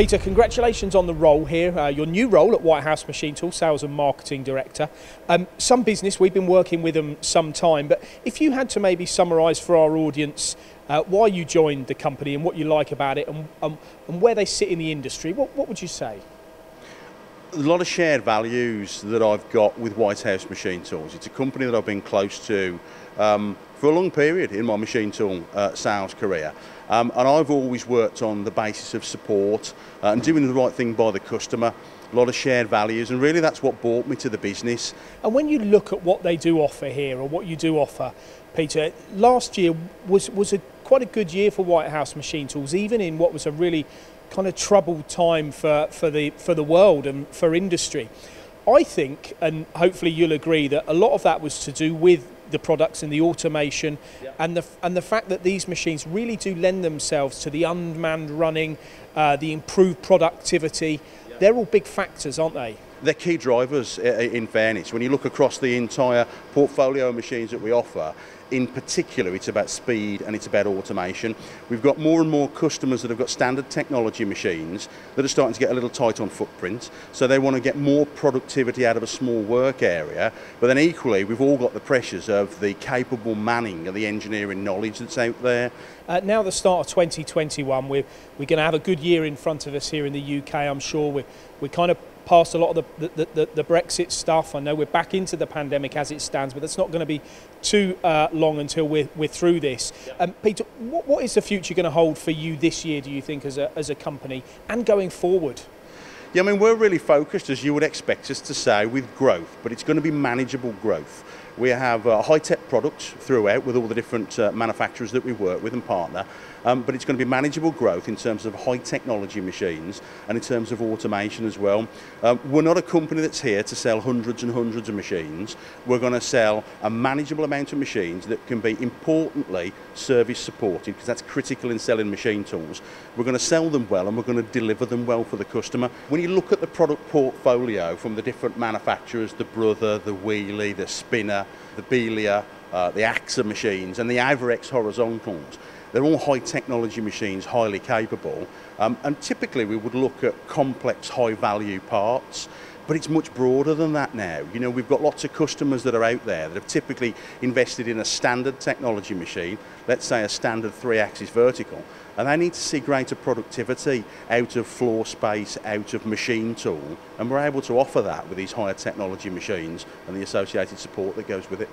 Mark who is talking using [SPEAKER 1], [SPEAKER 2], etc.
[SPEAKER 1] Peter, congratulations on the role here, your new role at Whitehouse Machine Tool, Sales and Marketing Director. Some business, we've been working with them some time, but if you had to maybe summarise for our audience why you joined the company and what you like about it and where they sit in the industry, what would you say?
[SPEAKER 2] A lot of shared values that I've got with Whitehouse Machine Tools. It's a company that I've been close to for a long period in my machine tool sales career. And I've always worked on the basis of support and doing the right thing by the customer. A lot of shared values, and really that's what brought me to the business.
[SPEAKER 1] And when you look at what they do offer here, or what you do offer, Peter, last year was quite a good year for Whitehouse Machine Tools, even in what was a really kind of troubled time for the world and for industry. I think, and hopefully you'll agree, that a lot of that was to do with the products and the automation, and the fact that these machines really do lend themselves to the unmanned running, the improved productivity. They're all big factors, aren't they?
[SPEAKER 2] They're key drivers, in fairness. When you look across the entire portfolio of machines that we offer, in particular it's about speed and it's about automation. We've got more and more customers that have got standard technology machines that are starting to get a little tight on footprint, so they want to get more productivity out of a small work area, but then equally we've all got the pressures of the capable manning and the engineering knowledge that's out there.
[SPEAKER 1] Now the start of 2021, we're going to have a good year in front of us here in the UK, I'm sure. We're kind of past a lot of the Brexit stuff. I know we're back into the pandemic as it stands, but that's not going to be too long until we're through this. Peter, what is the future going to hold for you this year, do you think, as a company, and going forward?
[SPEAKER 2] Yeah, I mean, we're really focused, as you would expect us to say, with growth, but it's going to be manageable growth. We have high-tech products throughout with all the different manufacturers that we work with and partner, but it's going to be manageable growth in terms of high-technology machines and in terms of automation as well. We're not a company that's here to sell hundreds and hundreds of machines. We're going to sell a manageable amount of machines that can be, importantly, service supported, because that's critical in selling machine tools. We're going to sell them well and we're going to deliver them well for the customer. When you look at the product portfolio from the different manufacturers, the Brother, the WELE, the Spinner, the Biglia, the AXA machines and the AVEREX horizontals, they're all high technology machines, highly capable, and typically we would look at complex high value parts, but it's much broader than that now. You know, we've got lots of customers that are out there that have typically invested in a standard technology machine, let's say a standard 3-axis vertical, and they need to see greater productivity out of floor space, out of machine tool, and we're able to offer that with these higher technology machines and the associated support that goes with it.